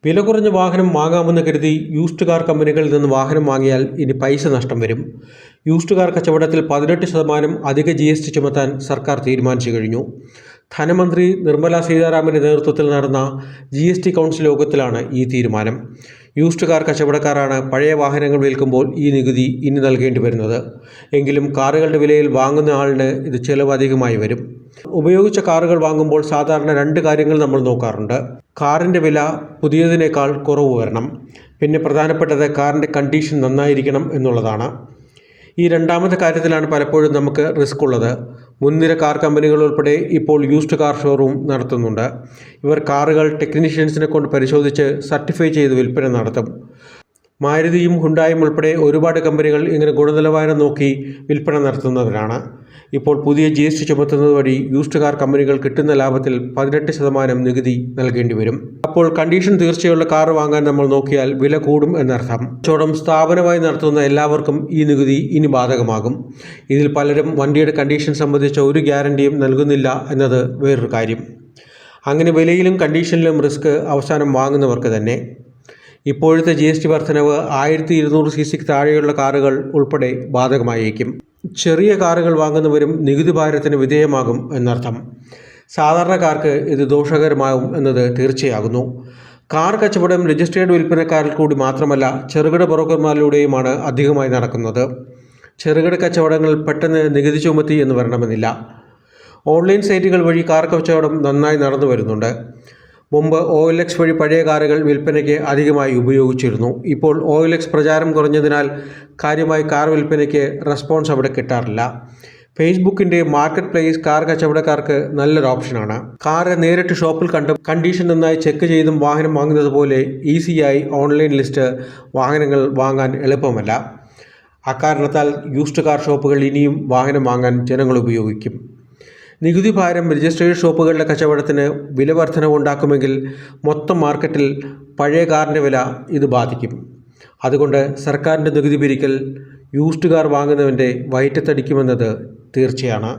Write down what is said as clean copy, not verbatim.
വില കുറഞ്ഞ വാഹനം വാങ്ങാമെന്ന് കരുതി യൂസ്ഡ് കാർ കമ്പനികളിൽ നിന്ന് വാഹനം വാങ്ങിയാൽ ഇനി പൈസ നഷ്ടം വരും. യൂസ്ഡ് കാർ കച്ചവടത്തിൽ 18% അധിക GST ചുമത്താൻ സർക്കാർ തീരുമാനിച്ചു കഴിഞ്ഞു. ധനമന്ത്രി നിർമ്മല സീതാരാമൻ്റെ നേതൃത്വത്തിൽ നടന്ന GST കൗൺസിൽ യോഗത്തിലാണ് ഈ തീരുമാനം. യൂസ്ഡ് കാർ കച്ചവടക്കാരാണ് പഴയ വാഹനങ്ങൾ വിൽക്കുമ്പോൾ ഈ നികുതി ഇനി നൽകേണ്ടി വരുന്നത്. എങ്കിലും കാറുകളുടെ വിലയിൽ വാങ്ങുന്ന ആളിന് ഇത് ചിലവ് അധികമായി വരും. ഉപയോഗിച്ച കാറുകൾ വാങ്ങുമ്പോൾ സാധാരണ 2 കാര്യങ്ങൾ നമ്മൾ നോക്കാറുണ്ട്. കാറിൻ്റെ വില പുതിയതിനേക്കാൾ കുറവ് വരണം. പിന്നെ പ്രധാനപ്പെട്ടത് കാറിൻ്റെ കണ്ടീഷൻ നന്നായിരിക്കണം എന്നുള്ളതാണ്. ഈ രണ്ടാമത്തെ കാര്യത്തിലാണ് പലപ്പോഴും നമുക്ക് റിസ്ക് ഉള്ളത്. മുൻനിര കാർ കമ്പനികൾ ഉൾപ്പെടെ ഇപ്പോൾ യൂസ്ഡ് കാർ ഷോറൂം നടത്തുന്നുണ്ട്. ഇവർ കാറുകൾ ടെക്നീഷ്യൻസിനെ കൊണ്ട് പരിശോധിച്ച് സർട്ടിഫൈ ചെയ്ത് വിൽപ്പന നടത്തും. മാരുതിയും ഹുണ്ടായും ഉൾപ്പെടെ ഒരുപാട് കമ്പനികൾ ഇങ്ങനെ ഗുണനിലവാരം നോക്കി വിൽപ്പന നടത്തുന്നവരാണ്. ഇപ്പോൾ പുതിയ GST ചുമത്തുന്നത് വഴി യൂസ്ഡ് കാർ കമ്പനികൾ കിട്ടുന്ന ലാഭത്തിൽ 18% നികുതി നൽകേണ്ടി വരും. അപ്പോൾ കണ്ടീഷൻ തീർച്ചയുള്ള കാർ വാങ്ങാൻ നമ്മൾ നോക്കിയാൽ വില കൂടും എന്നർത്ഥം. കച്ചവടം സ്ഥാപനമായി നടത്തുന്ന എല്ലാവർക്കും ഈ നികുതി ഇനി ബാധകമാകും. ഇതിൽ പലരും വണ്ടിയുടെ കണ്ടീഷൻ സംബന്ധിച്ച ഒരു ഗ്യാരണ്ടിയും നൽകുന്നില്ല എന്നത് വേറൊരു കാര്യം. അങ്ങനെ വിലയിലും കണ്ടീഷനിലും റിസ്ക് അവസാനം വാങ്ങുന്നവർക്ക് തന്നെ. ഇപ്പോഴത്തെ GST വർധനവ് 1200 cc താഴെയുള്ള കാറുകൾ ഉൾപ്പെടെ ബാധകമായേക്കും. ചെറിയ കാറുകൾ വാങ്ങുന്നവരും നികുതി ഭാരത്തിന് വിധേയമാകും എന്നർത്ഥം. സാധാരണക്കാർക്ക് ഇത് ദോഷകരമാകും എന്നത് തീർച്ചയാകുന്നു. കാർ കച്ചവടം രജിസ്ട്രേഡ് വിൽപ്പനക്കാരിൽ കൂടി മാത്രമല്ല, ചെറുകിട ബ്രോക്കർമാരിലൂടെയുമാണ് അധികമായി നടക്കുന്നത്. ചെറുകിട കച്ചവടങ്ങൾ പെട്ടെന്ന് നികുതി ചുമത്തി എന്ന് വരണമെന്നില്ല. ഓൺലൈൻ സൈറ്റുകൾ വഴി കാർ കച്ചവടം നന്നായി നടന്നു വരുന്നുണ്ട്. മുമ്പ് OLX വഴി പഴയ കാറുകൾ വിൽപ്പനയ്ക്ക് അധികമായി ഉപയോഗിച്ചിരുന്നു. ഇപ്പോൾ OLX പ്രചാരം കുറഞ്ഞതിനാൽ കാര്യമായി കാർ വിൽപ്പനയ്ക്ക് റെസ്പോൺസ് അവിടെ കിട്ടാറില്ല. ഫേസ്ബുക്കിൻ്റെ മാർക്കറ്റ് പ്ലേസ് കാർ കച്ചവടക്കാർക്ക് നല്ലൊരു ഓപ്ഷനാണ്. കാറ് നേരിട്ട് ഷോപ്പിൽ കണ്ടും കണ്ടീഷൻ നന്നായി ചെക്ക് ചെയ്തും വാഹനം വാങ്ങുന്നത് പോലെ ഈസിയായി ഓൺലൈൻ ലിസ്റ്റ് വാഹനങ്ങൾ വാങ്ങാൻ എളുപ്പമല്ല. അക്കാരണത്താൽ യൂസ്ഡ് കാർ ഷോപ്പുകൾ ഇനിയും വാഹനം വാങ്ങാൻ ജനങ്ങൾ ഉപയോഗിക്കും. നികുതി ഭാരം രജിസ്ട്രേഡ് ഷോപ്പുകളുടെ കച്ചവടത്തിന് വില വർധനവുണ്ടാക്കുമെങ്കിൽ മൊത്തം മാർക്കറ്റിൽ പഴയ കാറിൻ്റെ വില ഇത് ബാധിക്കും. അതുകൊണ്ട് സർക്കാരിൻ്റെ നികുതി പിരിക്കൽ യൂസ്ഡ് കാർ വാങ്ങുന്നവൻ്റെ വയറ്റത്തടിക്കുമെന്നത് തീർച്ചയാണ്.